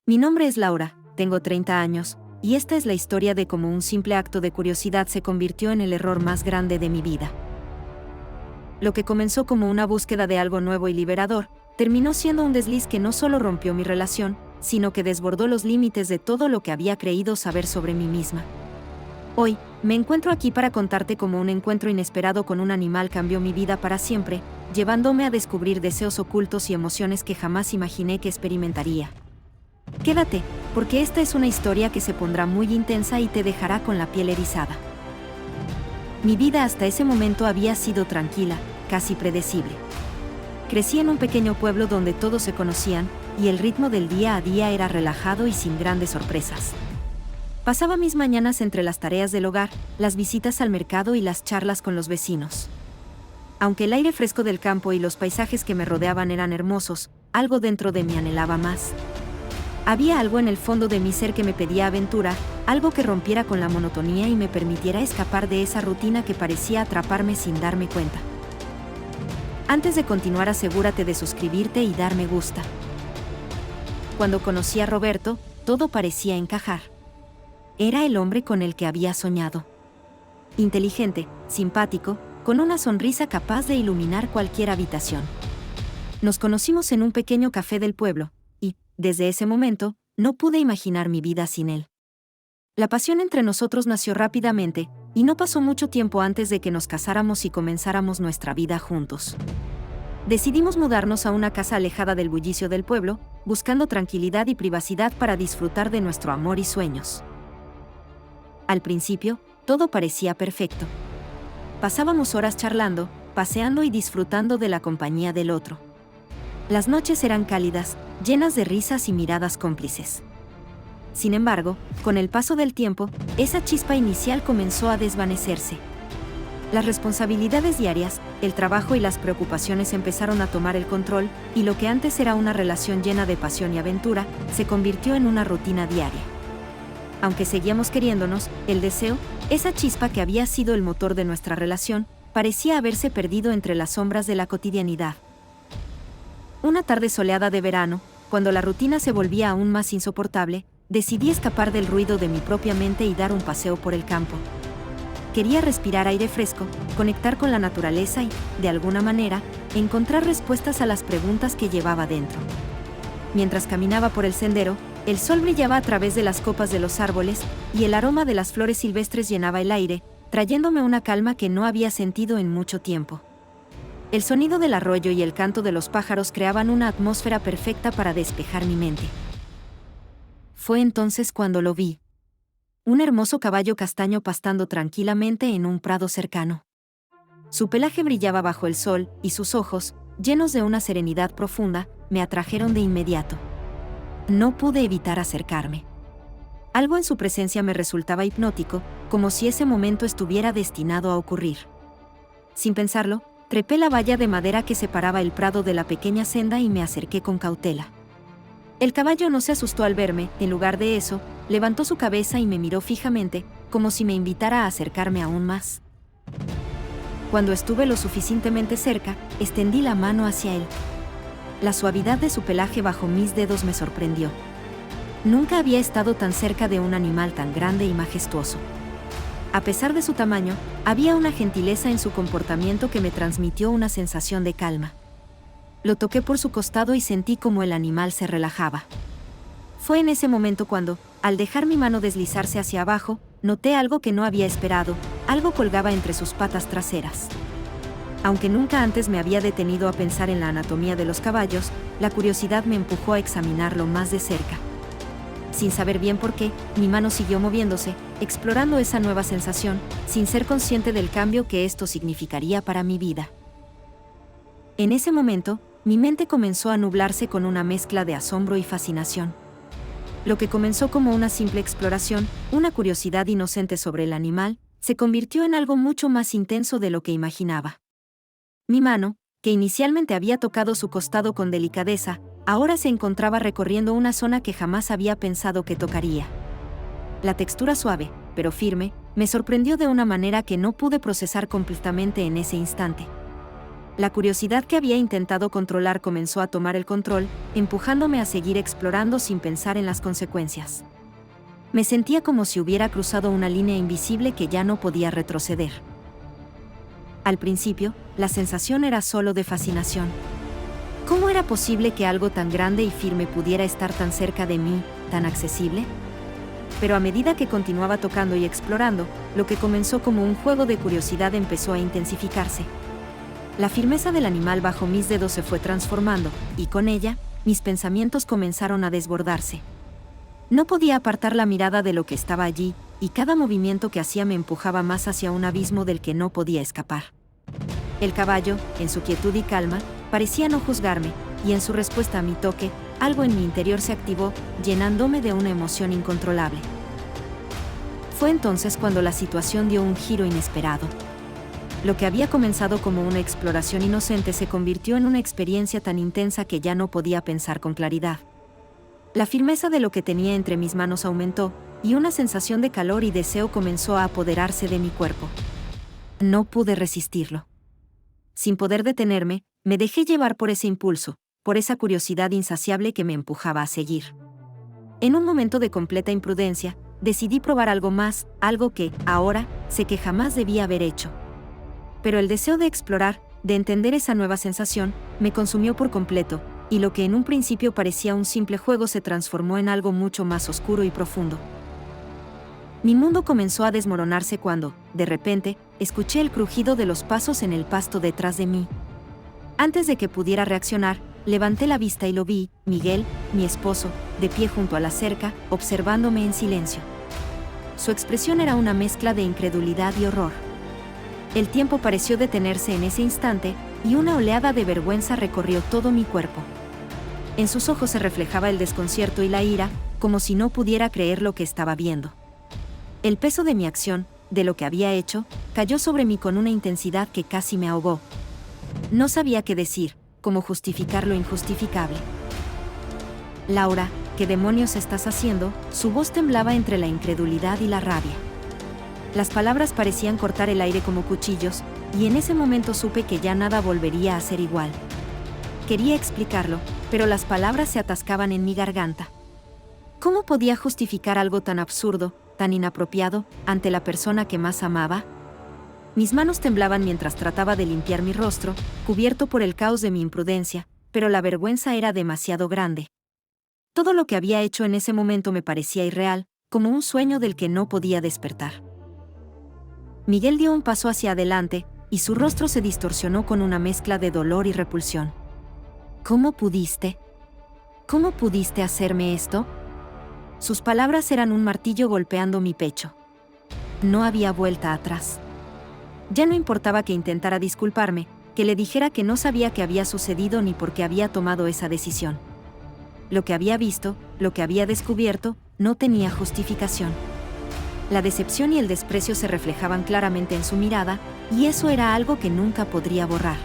Mi nombre es Laura, tengo 30 años, y esta es la historia de cómo un simple acto de curiosidad se convirtió en el error más grande de mi vida. Lo que comenzó como una búsqueda de algo nuevo y liberador, terminó siendo un desliz que no solo rompió mi relación, sino que desbordó los límites de todo lo que había creído saber sobre mí misma. Hoy, me encuentro aquí para contarte cómo un encuentro inesperado con un animal cambió mi vida para siempre, llevándome a descubrir deseos ocultos y emociones que jamás imaginé que experimentaría. Quédate, porque esta es una historia que se pondrá muy intensa y te dejará con la piel erizada. Mi vida hasta ese momento había sido tranquila, casi predecible. Crecí en un pequeño pueblo donde todos se conocían, y el ritmo del día a día era relajado y sin grandes sorpresas. Pasaba mis mañanas entre las tareas del hogar, las visitas al mercado y las charlas con los vecinos. Aunque el aire fresco del campo y los paisajes que me rodeaban eran hermosos, algo dentro de mí anhelaba más. Había algo en el fondo de mi ser que me pedía aventura, algo que rompiera con la monotonía y me permitiera escapar de esa rutina que parecía atraparme sin darme cuenta. Antes de continuar, asegúrate de suscribirte y dar me gusta. Cuando conocí a Roberto, todo parecía encajar. Era el hombre con el que había soñado. Inteligente, simpático, con una sonrisa capaz de iluminar cualquier habitación. Nos conocimos en un pequeño café del pueblo, y, desde ese momento, no pude imaginar mi vida sin él. La pasión entre nosotros nació rápidamente, y no pasó mucho tiempo antes de que nos casáramos y comenzáramos nuestra vida juntos. Decidimos mudarnos a una casa alejada del bullicio del pueblo, buscando tranquilidad y privacidad para disfrutar de nuestro amor y sueños. Al principio, todo parecía perfecto. Pasábamos horas charlando, paseando y disfrutando de la compañía del otro. Las noches eran cálidas, llenas de risas y miradas cómplices. Sin embargo, con el paso del tiempo, esa chispa inicial comenzó a desvanecerse. Las responsabilidades diarias, el trabajo y las preocupaciones empezaron a tomar el control, y lo que antes era una relación llena de pasión y aventura, se convirtió en una rutina diaria. Aunque seguíamos queriéndonos, el deseo, esa chispa que había sido el motor de nuestra relación, parecía haberse perdido entre las sombras de la cotidianidad. Una tarde soleada de verano, cuando la rutina se volvía aún más insoportable, decidí escapar del ruido de mi propia mente y dar un paseo por el campo. Quería respirar aire fresco, conectar con la naturaleza y, de alguna manera, encontrar respuestas a las preguntas que llevaba dentro. Mientras caminaba por el sendero, el sol brillaba a través de las copas de los árboles, y el aroma de las flores silvestres llenaba el aire, trayéndome una calma que no había sentido en mucho tiempo. El sonido del arroyo y el canto de los pájaros creaban una atmósfera perfecta para despejar mi mente. Fue entonces cuando lo vi. Un hermoso caballo castaño pastando tranquilamente en un prado cercano. Su pelaje brillaba bajo el sol, y sus ojos, llenos de una serenidad profunda, me atrajeron de inmediato. No pude evitar acercarme. Algo en su presencia me resultaba hipnótico, como si ese momento estuviera destinado a ocurrir. Sin pensarlo, trepé la valla de madera que separaba el prado de la pequeña senda y me acerqué con cautela. El caballo no se asustó al verme, en lugar de eso, levantó su cabeza y me miró fijamente, como si me invitara a acercarme aún más. Cuando estuve lo suficientemente cerca, extendí la mano hacia él. La suavidad de su pelaje bajo mis dedos me sorprendió. Nunca había estado tan cerca de un animal tan grande y majestuoso. A pesar de su tamaño, había una gentileza en su comportamiento que me transmitió una sensación de calma. Lo toqué por su costado y sentí como el animal se relajaba. Fue en ese momento cuando, al dejar mi mano deslizarse hacia abajo, noté algo que no había esperado, algo colgaba entre sus patas traseras. Aunque nunca antes me había detenido a pensar en la anatomía de los caballos, la curiosidad me empujó a examinarlo más de cerca. Sin saber bien por qué, mi mano siguió moviéndose, explorando esa nueva sensación, sin ser consciente del cambio que esto significaría para mi vida. En ese momento, mi mente comenzó a nublarse con una mezcla de asombro y fascinación. Lo que comenzó como una simple exploración, una curiosidad inocente sobre el animal, se convirtió en algo mucho más intenso de lo que imaginaba. Mi mano, que inicialmente había tocado su costado con delicadeza, ahora se encontraba recorriendo una zona que jamás había pensado que tocaría. La textura suave, pero firme, me sorprendió de una manera que no pude procesar completamente en ese instante. La curiosidad que había intentado controlar comenzó a tomar el control, empujándome a seguir explorando sin pensar en las consecuencias. Me sentía como si hubiera cruzado una línea invisible que ya no podía retroceder. Al principio, la sensación era solo de fascinación. ¿Cómo era posible que algo tan grande y firme pudiera estar tan cerca de mí, tan accesible? Pero a medida que continuaba tocando y explorando, lo que comenzó como un juego de curiosidad empezó a intensificarse. La firmeza del animal bajo mis dedos se fue transformando, y con ella, mis pensamientos comenzaron a desbordarse. No podía apartar la mirada de lo que estaba allí, y cada movimiento que hacía me empujaba más hacia un abismo del que no podía escapar. El caballo, en su quietud y calma, parecía no juzgarme, y en su respuesta a mi toque, algo en mi interior se activó, llenándome de una emoción incontrolable. Fue entonces cuando la situación dio un giro inesperado. Lo que había comenzado como una exploración inocente se convirtió en una experiencia tan intensa que ya no podía pensar con claridad. La firmeza de lo que tenía entre mis manos aumentó, y una sensación de calor y deseo comenzó a apoderarse de mi cuerpo. No pude resistirlo. Sin poder detenerme, me dejé llevar por ese impulso, por esa curiosidad insaciable que me empujaba a seguir. En un momento de completa imprudencia, decidí probar algo más, algo que, ahora, sé que jamás debía haber hecho. Pero el deseo de explorar, de entender esa nueva sensación, me consumió por completo, y lo que en un principio parecía un simple juego se transformó en algo mucho más oscuro y profundo. Mi mundo comenzó a desmoronarse cuando, de repente, escuché el crujido de los pasos en el pasto detrás de mí. Antes de que pudiera reaccionar, levanté la vista y lo vi, Miguel, mi esposo, de pie junto a la cerca, observándome en silencio. Su expresión era una mezcla de incredulidad y horror. El tiempo pareció detenerse en ese instante, y una oleada de vergüenza recorrió todo mi cuerpo. En sus ojos se reflejaba el desconcierto y la ira, como si no pudiera creer lo que estaba viendo. El peso de mi acción, de lo que había hecho, cayó sobre mí con una intensidad que casi me ahogó. No sabía qué decir, cómo justificar lo injustificable. Laura, ¿qué demonios estás haciendo? Su voz temblaba entre la incredulidad y la rabia. Las palabras parecían cortar el aire como cuchillos, y en ese momento supe que ya nada volvería a ser igual. Quería explicarlo, pero las palabras se atascaban en mi garganta. ¿Cómo podía justificar algo tan absurdo, tan inapropiado, ante la persona que más amaba? Mis manos temblaban mientras trataba de limpiar mi rostro, cubierto por el caos de mi imprudencia, pero la vergüenza era demasiado grande. Todo lo que había hecho en ese momento me parecía irreal, como un sueño del que no podía despertar. Miguel dio un paso hacia adelante, y su rostro se distorsionó con una mezcla de dolor y repulsión. ¿Cómo pudiste? ¿Cómo pudiste hacerme esto? Sus palabras eran un martillo golpeando mi pecho. No había vuelta atrás. Ya no importaba que intentara disculparme, que le dijera que no sabía qué había sucedido ni por qué había tomado esa decisión. Lo que había visto, lo que había descubierto, no tenía justificación. La decepción y el desprecio se reflejaban claramente en su mirada, y eso era algo que nunca podría borrar.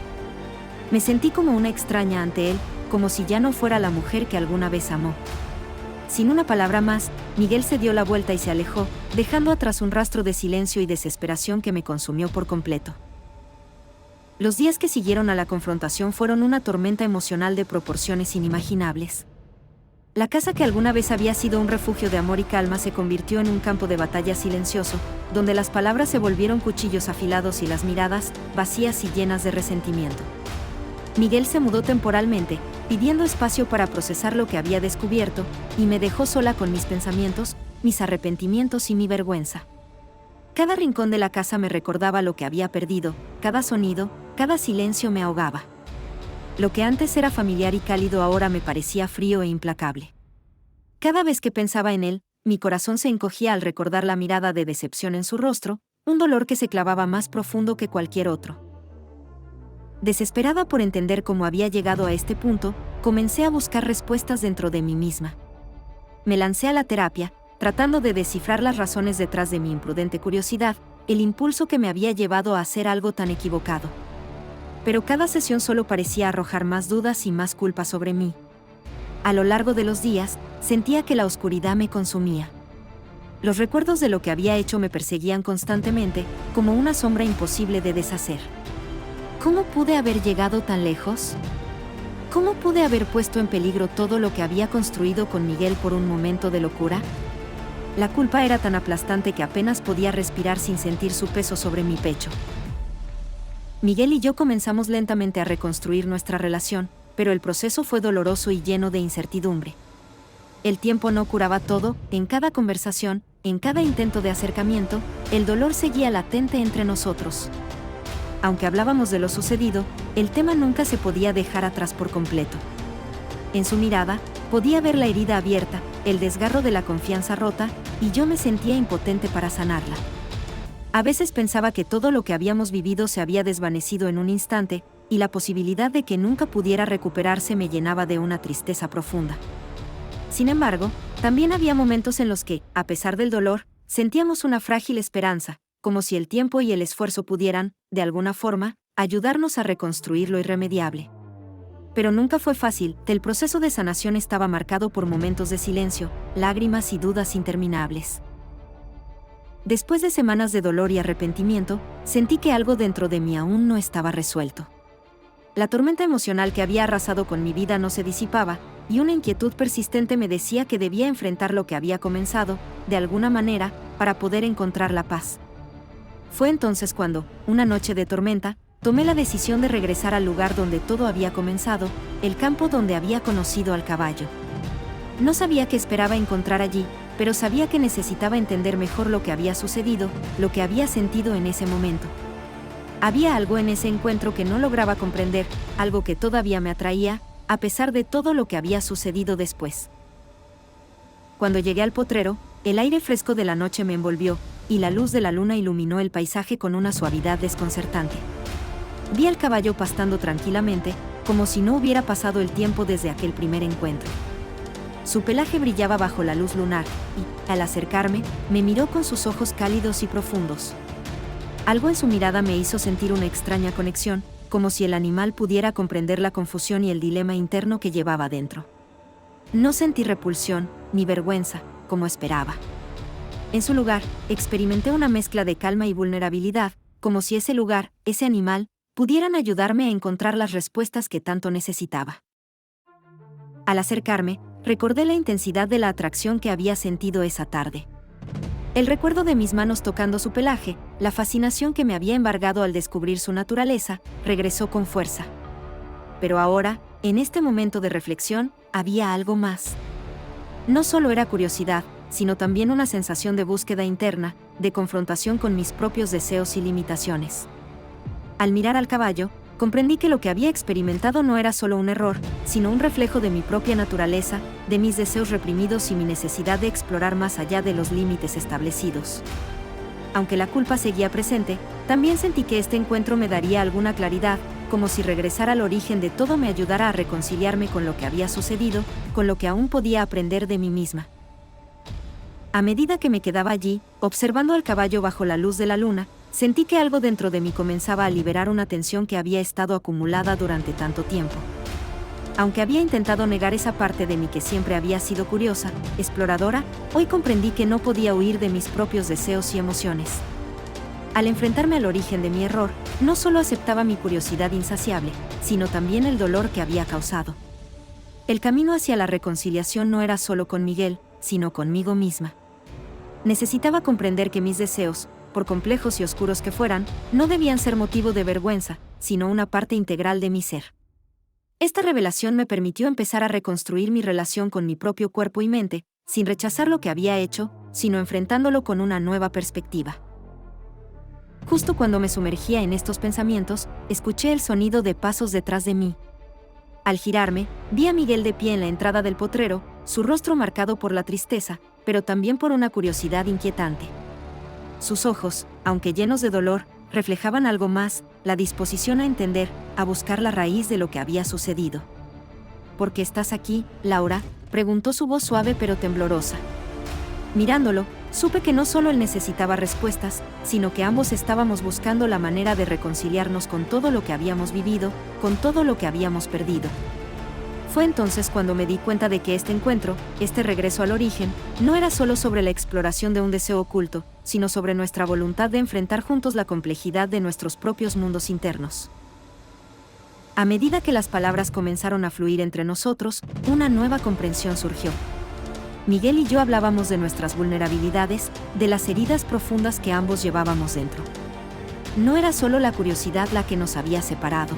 Me sentí como una extraña ante él, como si ya no fuera la mujer que alguna vez amó. Sin una palabra más, Miguel se dio la vuelta y se alejó, dejando atrás un rastro de silencio y desesperación que me consumió por completo. Los días que siguieron a la confrontación fueron una tormenta emocional de proporciones inimaginables. La casa que alguna vez había sido un refugio de amor y calma se convirtió en un campo de batalla silencioso, donde las palabras se volvieron cuchillos afilados y las miradas, vacías y llenas de resentimiento. Miguel se mudó temporalmente, pidiendo espacio para procesar lo que había descubierto, y me dejó sola con mis pensamientos, mis arrepentimientos y mi vergüenza. Cada rincón de la casa me recordaba lo que había perdido, cada sonido, cada silencio me ahogaba. Lo que antes era familiar y cálido ahora me parecía frío e implacable. Cada vez que pensaba en él, mi corazón se encogía al recordar la mirada de decepción en su rostro, un dolor que se clavaba más profundo que cualquier otro. Desesperada por entender cómo había llegado a este punto, comencé a buscar respuestas dentro de mí misma. Me lancé a la terapia, tratando de descifrar las razones detrás de mi imprudente curiosidad, el impulso que me había llevado a hacer algo tan equivocado. Pero cada sesión solo parecía arrojar más dudas y más culpa sobre mí. A lo largo de los días, sentía que la oscuridad me consumía. Los recuerdos de lo que había hecho me perseguían constantemente, como una sombra imposible de deshacer. ¿Cómo pude haber llegado tan lejos? ¿Cómo pude haber puesto en peligro todo lo que había construido con Miguel por un momento de locura? La culpa era tan aplastante que apenas podía respirar sin sentir su peso sobre mi pecho. Miguel y yo comenzamos lentamente a reconstruir nuestra relación, pero el proceso fue doloroso y lleno de incertidumbre. El tiempo no curaba todo, en cada conversación, en cada intento de acercamiento, el dolor seguía latente entre nosotros. Aunque hablábamos de lo sucedido, el tema nunca se podía dejar atrás por completo. En su mirada, podía ver la herida abierta, el desgarro de la confianza rota, y yo me sentía impotente para sanarla. A veces pensaba que todo lo que habíamos vivido se había desvanecido en un instante, y la posibilidad de que nunca pudiera recuperarse me llenaba de una tristeza profunda. Sin embargo, también había momentos en los que, a pesar del dolor, sentíamos una frágil esperanza, como si el tiempo y el esfuerzo pudieran, de alguna forma, ayudarnos a reconstruir lo irremediable. Pero nunca fue fácil, el proceso de sanación estaba marcado por momentos de silencio, lágrimas y dudas interminables. Después de semanas de dolor y arrepentimiento, sentí que algo dentro de mí aún no estaba resuelto. La tormenta emocional que había arrasado con mi vida no se disipaba, y una inquietud persistente me decía que debía enfrentar lo que había comenzado, de alguna manera, para poder encontrar la paz. Fue entonces cuando, una noche de tormenta, tomé la decisión de regresar al lugar donde todo había comenzado, el campo donde había conocido al caballo. No sabía qué esperaba encontrar allí, pero sabía que necesitaba entender mejor lo que había sucedido, lo que había sentido en ese momento. Había algo en ese encuentro que no lograba comprender, algo que todavía me atraía, a pesar de todo lo que había sucedido después. Cuando llegué al potrero, el aire fresco de la noche me envolvió, y la luz de la luna iluminó el paisaje con una suavidad desconcertante. Vi al caballo pastando tranquilamente, como si no hubiera pasado el tiempo desde aquel primer encuentro. Su pelaje brillaba bajo la luz lunar, y, al acercarme, me miró con sus ojos cálidos y profundos. Algo en su mirada me hizo sentir una extraña conexión, como si el animal pudiera comprender la confusión y el dilema interno que llevaba dentro. No sentí repulsión, ni vergüenza, como esperaba. En su lugar, experimenté una mezcla de calma y vulnerabilidad, como si ese lugar, ese animal, pudieran ayudarme a encontrar las respuestas que tanto necesitaba. Al acercarme, recordé la intensidad de la atracción que había sentido esa tarde. El recuerdo de mis manos tocando su pelaje, la fascinación que me había embargado al descubrir su naturaleza, regresó con fuerza. Pero ahora, en este momento de reflexión, había algo más. No solo era curiosidad, sino también una sensación de búsqueda interna, de confrontación con mis propios deseos y limitaciones. Al mirar al caballo, comprendí que lo que había experimentado no era solo un error, sino un reflejo de mi propia naturaleza, de mis deseos reprimidos y mi necesidad de explorar más allá de los límites establecidos. Aunque la culpa seguía presente, también sentí que este encuentro me daría alguna claridad, como si regresar al origen de todo me ayudara a reconciliarme con lo que había sucedido, con lo que aún podía aprender de mí misma. A medida que me quedaba allí, observando al caballo bajo la luz de la luna, sentí que algo dentro de mí comenzaba a liberar una tensión que había estado acumulada durante tanto tiempo. Aunque había intentado negar esa parte de mí que siempre había sido curiosa, exploradora, hoy comprendí que no podía huir de mis propios deseos y emociones. Al enfrentarme al origen de mi error, no solo aceptaba mi curiosidad insaciable, sino también el dolor que había causado. El camino hacia la reconciliación no era solo con Miguel, sino conmigo misma. Necesitaba comprender que mis deseos, por complejos y oscuros que fueran, no debían ser motivo de vergüenza, sino una parte integral de mi ser. Esta revelación me permitió empezar a reconstruir mi relación con mi propio cuerpo y mente, sin rechazar lo que había hecho, sino enfrentándolo con una nueva perspectiva. Justo cuando me sumergía en estos pensamientos, escuché el sonido de pasos detrás de mí. Al girarme, vi a Miguel de pie en la entrada del potrero, su rostro marcado por la tristeza, pero también por una curiosidad inquietante. Sus ojos, aunque llenos de dolor, reflejaban algo más, la disposición a entender, a buscar la raíz de lo que había sucedido. ¿Por qué estás aquí, Laura?, preguntó su voz suave pero temblorosa. Mirándolo, supe que no solo él necesitaba respuestas, sino que ambos estábamos buscando la manera de reconciliarnos con todo lo que habíamos vivido, con todo lo que habíamos perdido. Fue entonces cuando me di cuenta de que este encuentro, este regreso al origen, no era solo sobre la exploración de un deseo oculto, sino sobre nuestra voluntad de enfrentar juntos la complejidad de nuestros propios mundos internos. A medida que las palabras comenzaron a fluir entre nosotros, una nueva comprensión surgió. Miguel y yo hablábamos de nuestras vulnerabilidades, de las heridas profundas que ambos llevábamos dentro. No era solo la curiosidad la que nos había separado,